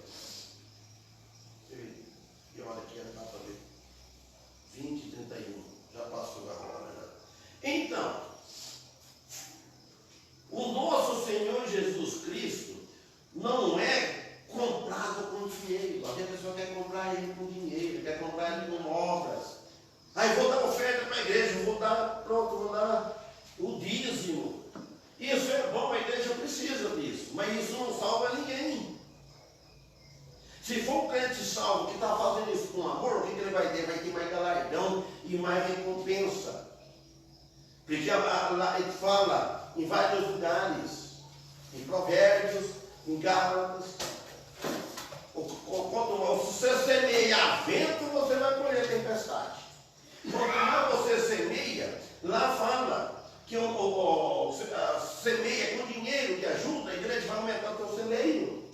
E olha aqui, dá para ver. 20, 31. Já passou agora. Já. Então, o nosso Senhor Jesus Cristo não é comprado com dinheiro. A pessoa quer comprar ele com dinheiro, quer comprar ele com obras. Aí vou dar oferta para a igreja, vou dar o dízimo. Isso é bom, a igreja precisa disso, mas isso não salva ninguém. Se for um crente salvo que está fazendo isso com amor, o que ele vai ter? Vai ter mais galardão e mais recompensa. Porque ele fala em vários lugares, em Provérbios, em Gálatas. Quanto você semeia vento, você vai colher tempestade. Quanto mais você semeia, lá fala que semeia com dinheiro que ajuda, a igreja vai aumentar o teu celeiro.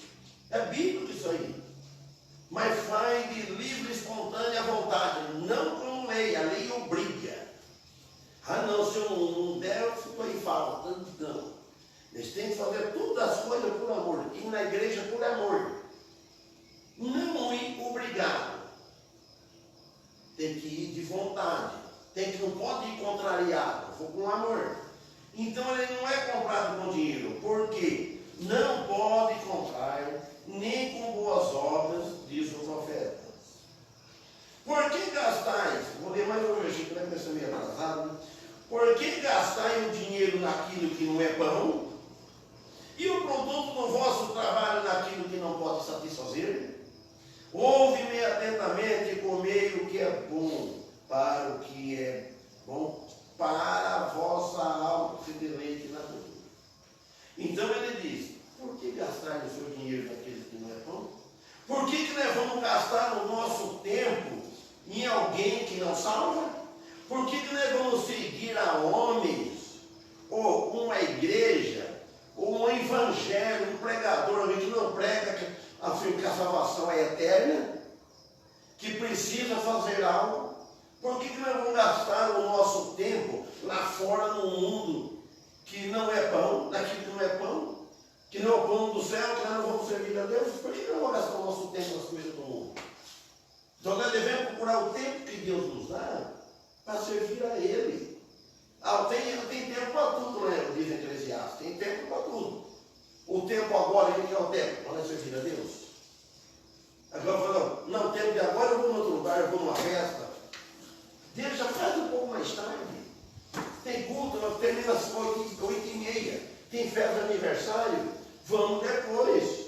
É bíblico isso aí. Mas faz de livre e espontânea vontade, não com lei, a lei obriga. Ah não, se eu não der, eu fico aí faltando. Não. Eles têm que fazer todas as coisas por amor, e na igreja por amor. Não ir obrigado. Tem que ir de vontade. Não pode ir contrariado, for com amor. Então ele não é comprado com dinheiro. Por quê? Não pode comprar nem com boas obras, diz o profeta. Por que gastais? Vou ler mais um versículo, né? Porque meio atrasado. Por que gastai o dinheiro naquilo que não é pão? E o produto do vosso trabalho naquilo que não pode satisfazer? Ouve-me atentamente e comei o que é bom, para o que é bom, para a vossa alma se deleite na dor. Então ele diz, por que gastar o seu dinheiro naquilo que não é bom? Por que nós vamos gastar o nosso tempo em alguém que não salva? Por que nós vamos seguir a homens, ou uma igreja, ou um evangelho, um pregador, que não prega que a salvação é eterna, que precisa fazer algo? Por que nós vamos gastar o nosso tempo lá fora no mundo que não é pão, daquilo que não é pão, que não é o pão do céu, que nós não vamos servir a Deus? Por que nós vamos gastar o nosso tempo nas coisas do mundo? Então nós devemos procurar o tempo que Deus nos dá para servir a Ele. Tem tempo para tudo, né? Diz Eclesiastes, tem tempo para tudo. O tempo agora, o que é o tempo? Para servir a Deus. Agora falando, não, o tempo de agora eu vou em outro lugar, eu vou numa festa. Deus já faz um pouco mais tarde. Tem culto, nós terminamos às 8h30. Tem festa de aniversário. Vamos depois.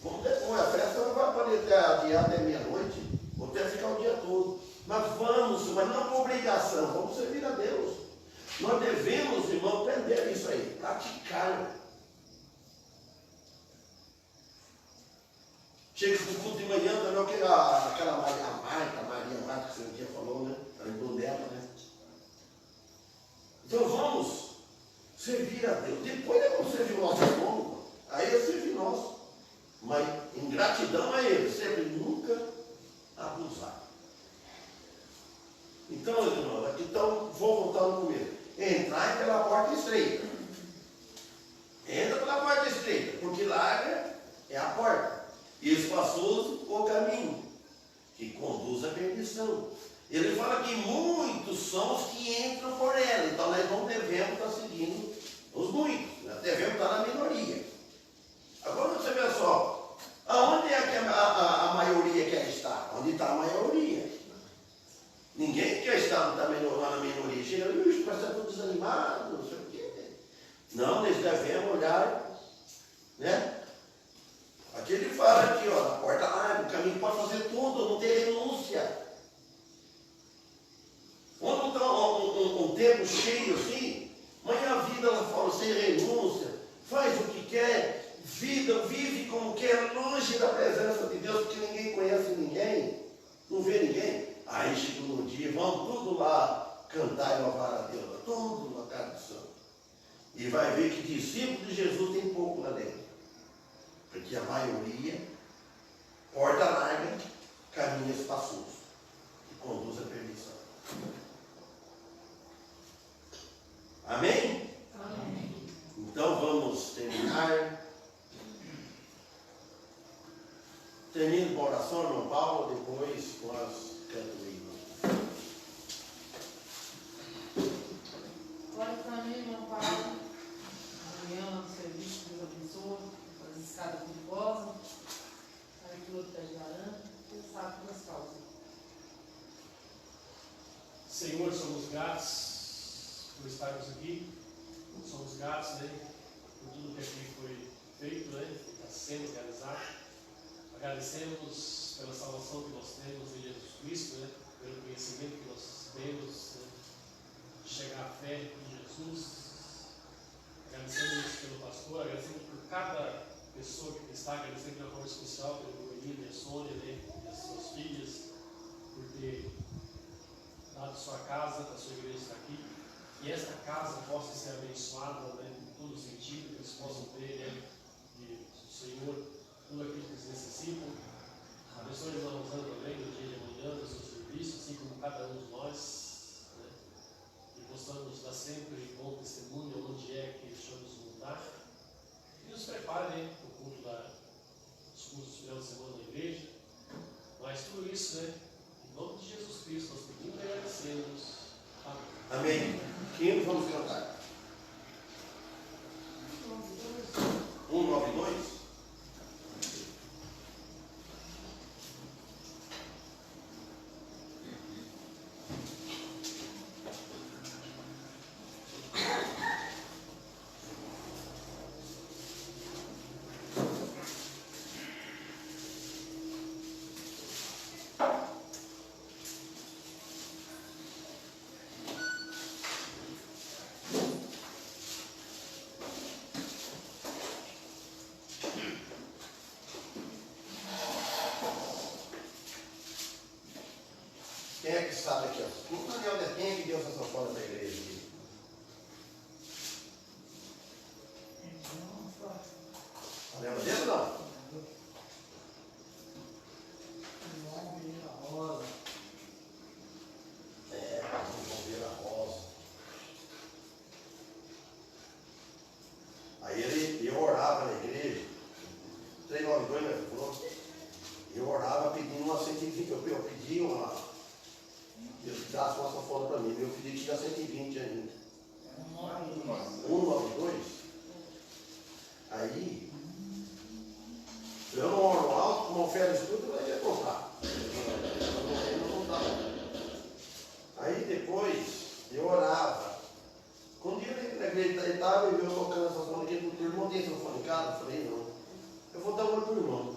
A festa não vai poder adiar até meia-noite. Vou até ficar o dia todo. Mas não por obrigação, vamos servir a Deus. Nós devemos, irmão, aprender isso aí, praticar. Chega no culto de manhã, também aquela Maria Marta, que você um dia falou, né? A irmã dela, né? Então vamos servir a Deus. Depois nós vamos servir o nosso irmão, aí é servir nós. Mas em gratidão a Ele, sempre nunca abusar. Então, irmão, vou voltar no começo. Entrar pela porta estreita. Entra pela porta estreita, porque larga é a porta. E espaçoso o caminho, que conduz à perdição. Ele fala que muitos são os que entram por ela. Então nós não devemos estar seguindo os muitos. Nós devemos estar na minoria. Agora você vê só. Aonde é que a maioria quer estar? Onde está a maioria? Ninguém quer estar lá na minoria. Chega ali, parece estar tudo desanimado, não sei o quê. Não, nós devemos olhar, né? Aqui ele fala aqui, ó, a porta larga, o caminho pode fazer tudo, não tem renúncia. Quando está um tempo cheio assim, mas a vida lá fora sem renúncia, faz o que quer, vive como quer, longe da presença de Deus, porque ninguém conhece ninguém, não vê ninguém. Aí chega no dia, vão tudo lá cantar e louvar a Deus, tudo na casa do santo. e vai ver que discípulos de Jesus tem pouco lá dentro. Porque a maioria, porta larga, caminho espaçoso, que conduz à perdição. Amém? Amém. Então vamos terminar. Termino com a oração, irmão Paulo, depois nós cantamos o hino. Ore para mim, irmão Paulo. Amanhã no serviço, Deus abençoe. As escadas perigosas. A leitura do pé de laranja. Deus sabe pelas causas. Senhor, somos gratos por estarmos aqui. Somos gratos, né, por tudo que aqui foi feito, né, que está sendo realizado. Agradecemos pela salvação que nós temos em Jesus Cristo, né, pelo conhecimento que nós temos, né, de chegar à fé em Jesus. Agradecemos pelo pastor, agradecemos por cada pessoa que está, agradecemos de uma forma especial pelo menino e a Sônia, né, e as suas filhas, por ter dado sua casa, a sua igreja está aqui. Que esta casa possa ser abençoada, né, em todo sentido, que eles possam ter, né, do Senhor tudo aquilo que eles necessitam. Abençoe a irmã Rosana também no dia de amanhã, no seu serviço, assim como cada um de nós, né, e possamos dar sempre bom testemunho onde é que deixamos mudar. E nos prepare, né, para o culto dos cultos do final de semana na igreja. Mas tudo isso, né, em nome de Jesus Cristo, nós pedimos e agradecemos. Amém. Amém. Que hino vamos cantar? 192? Quem é que sabe aqui? Ó? Quem é que deu essa sanfona para a igreja aqui? Lembra dele ou não? É, vamos ver a rosa. Aí eu orava na igreja, 392, né? Eu orava pedindo uma 120, eu pedi uma. Deus que dasse uma sanfona para mim, eu pedi que tinha 120 ainda. 192. Aí, eu não oro alto, como oferta escuta, eu ia comprar. Aí depois, eu orava. Quando um dia na igreja ele estava e eu tocando essa sanfona aqui, o irmão tem sanfona em casa, eu falei, não, eu vou dar uma para o irmão,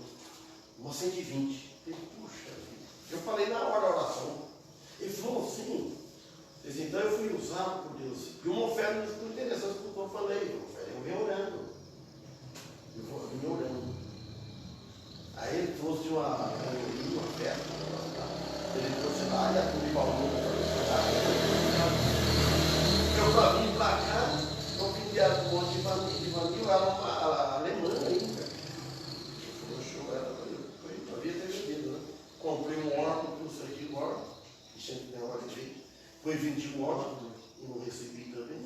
uma 120. Ele, puxa vida. Eu falei na hora da oração. Ele falou assim, então eu fui usado por Deus. E uma oferta muito interessante que eu falei, eu venho orando. Eu vim orando. Aí ele trouxe uma oferta, ele trouxe lá e a turma de Paulo. Eu para vir para cá, eu pedi a um monte de vanil, ela uma alemã ainda. Eu show ela, eu havia ter vendido, né? Comprei um órgão, trouxe aqui o órgão. Sempre tem hora de jeito. Foi 21 horas e não recebi também.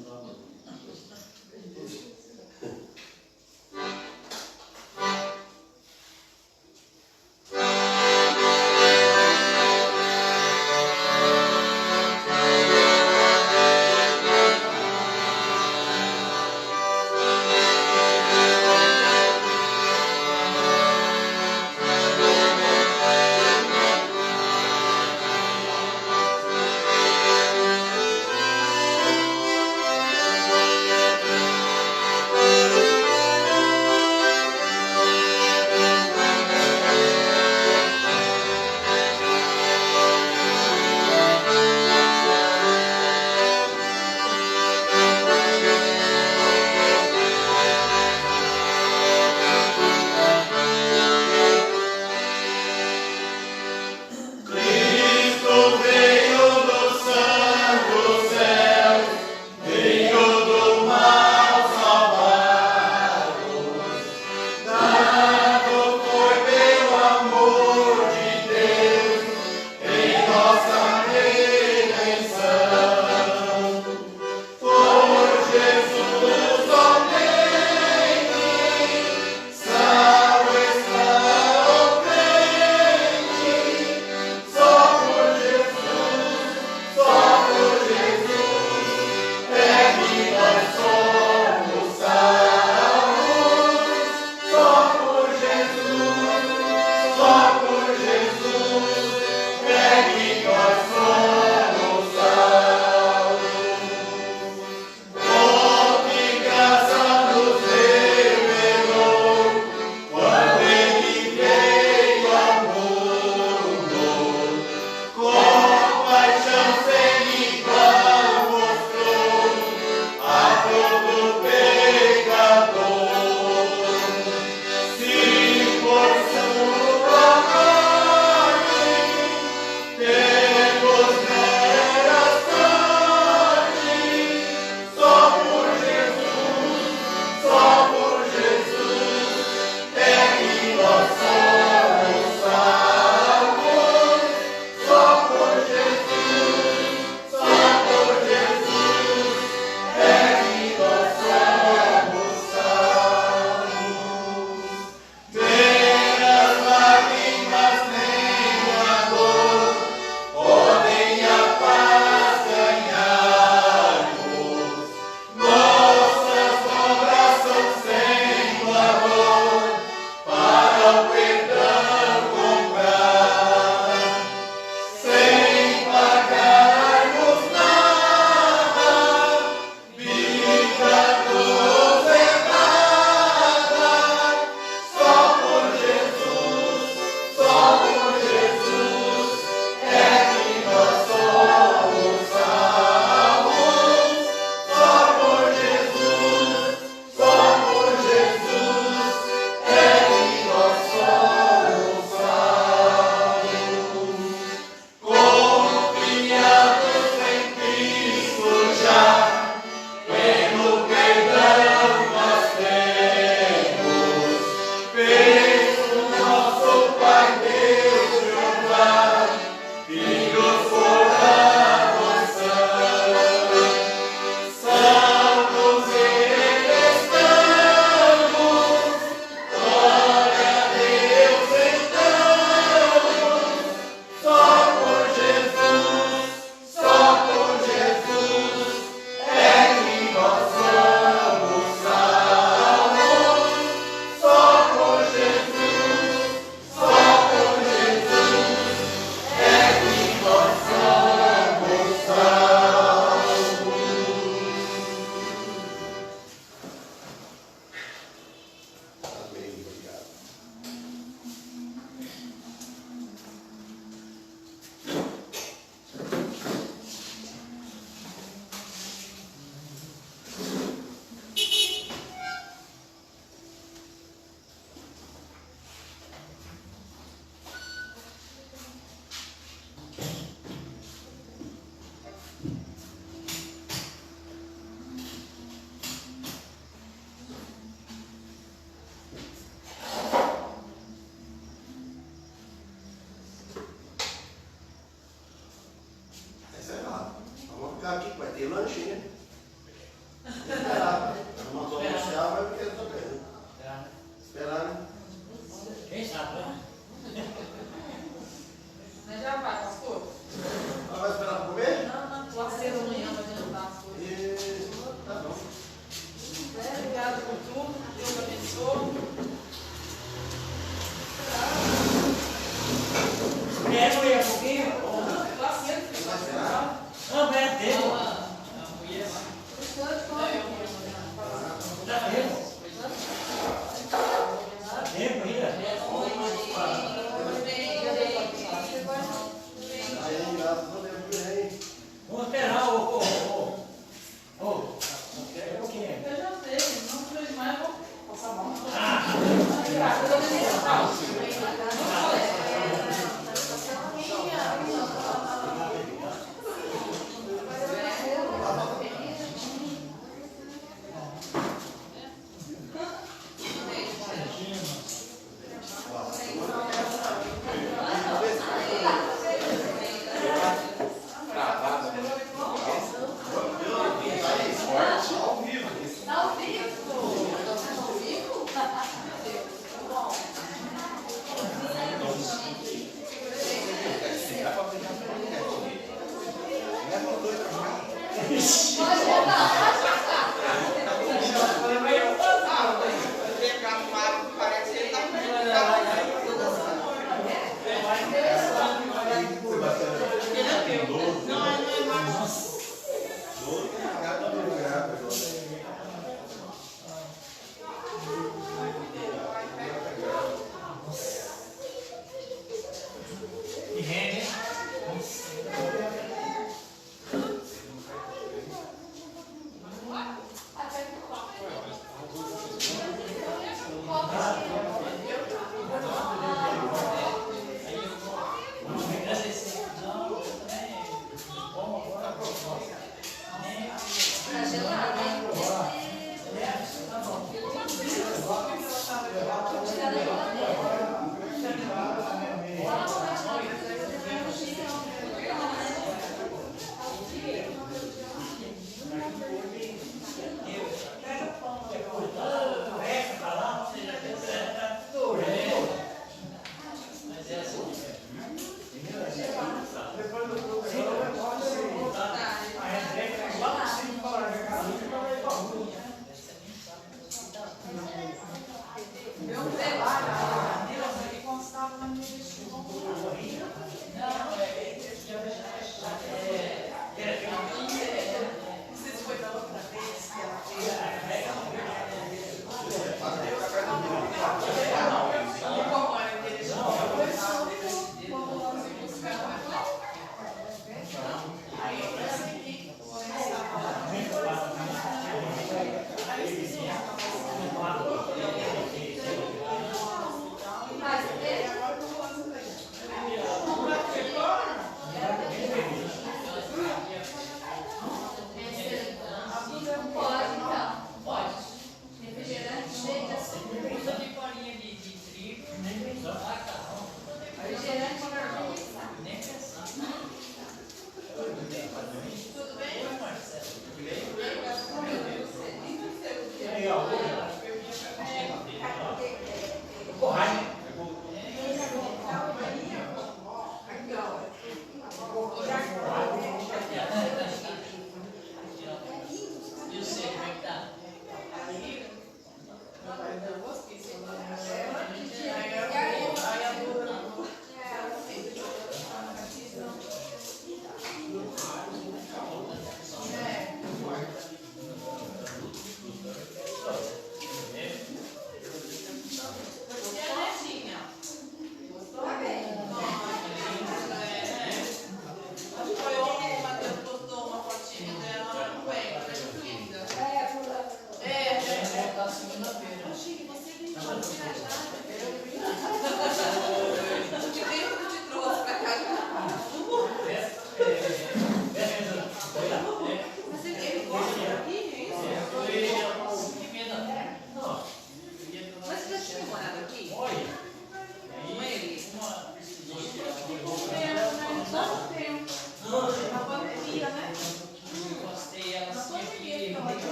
lanchinha. Esperar. Não mandou anunciar, mas porque eu também. Né? Esperar, né? Quem sabe, né? Mas já vai, pastor? Ela vai esperar para comer? Não, lá cedo amanhã vai adiantar as coisas. Isso, tá bom. Obrigada por tudo, Deus abençoe. Quer mulher um pouquinho? Lá cedo, Vai esperar? Não, pera, tempo. não, não, não, não, não, não, não, não, não, não,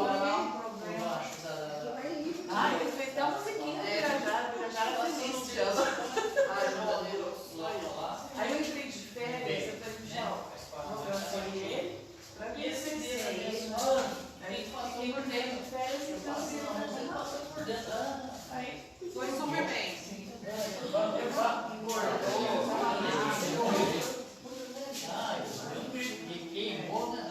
lá um problema. Ah, ele fez até uma musiquinha. Já assiste. Aí eu entrei de férias, eu falei, Michel, eu acionei ele, pra ver Esse se dia, ele esse sei. ano, Aí fiquei por dentro de férias e então ele passou por dentro. aí foi super bem. Queimou, né?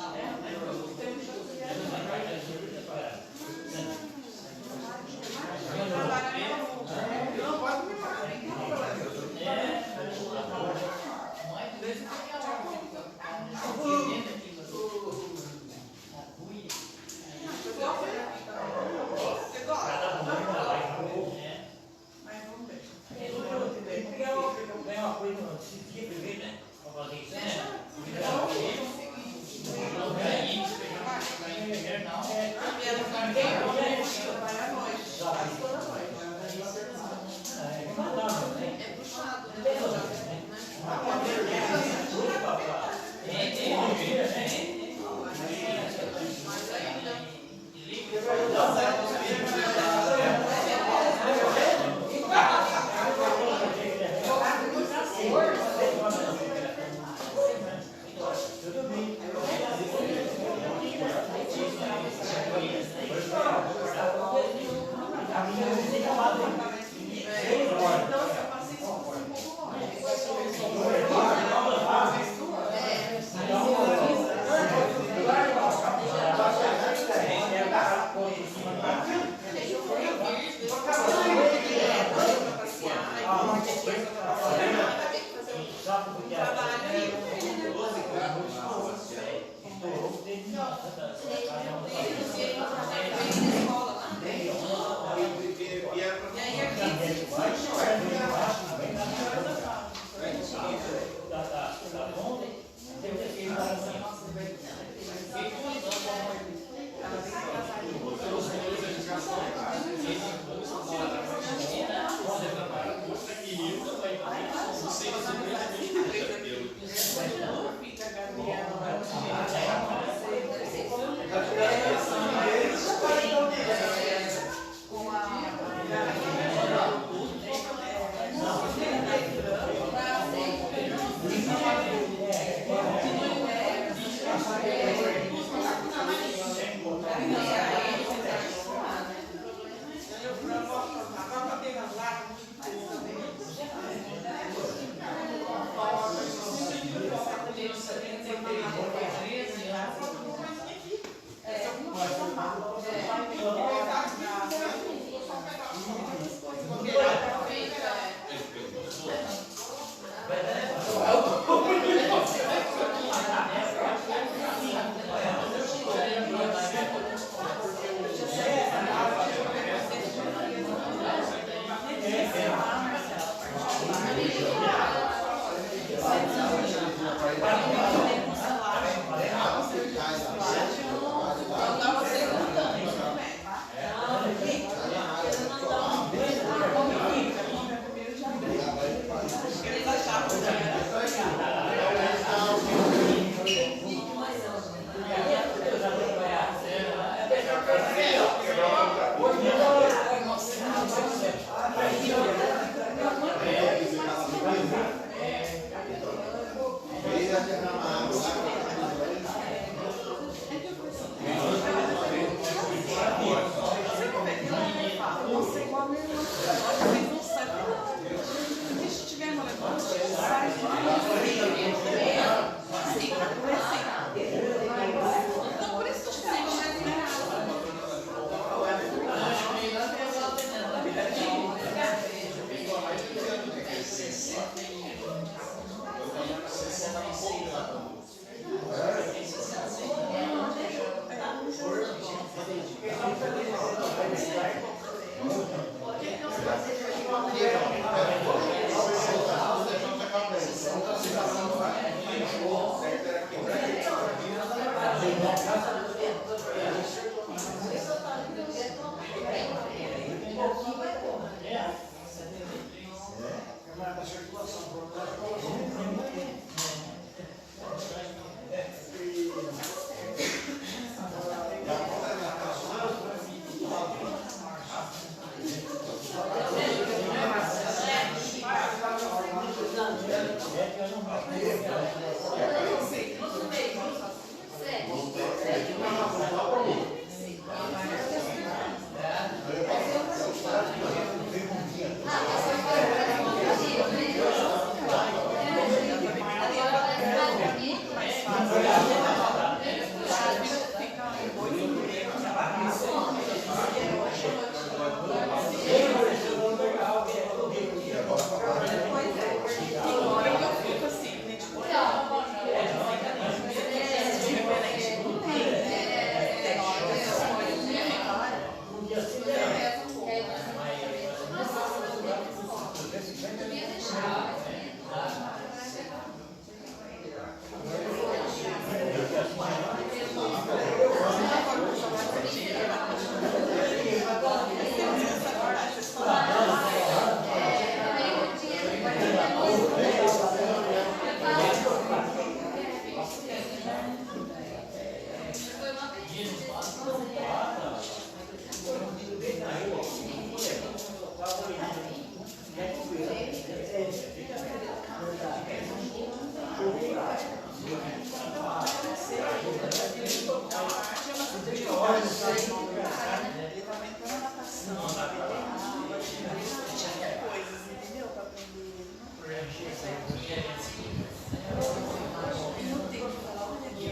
Ele tava entrando na natação. Tinha coisas, entendeu? Pra aprender. E não tem que falar, olha aqui,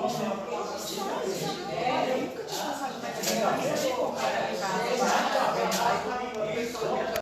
Vamos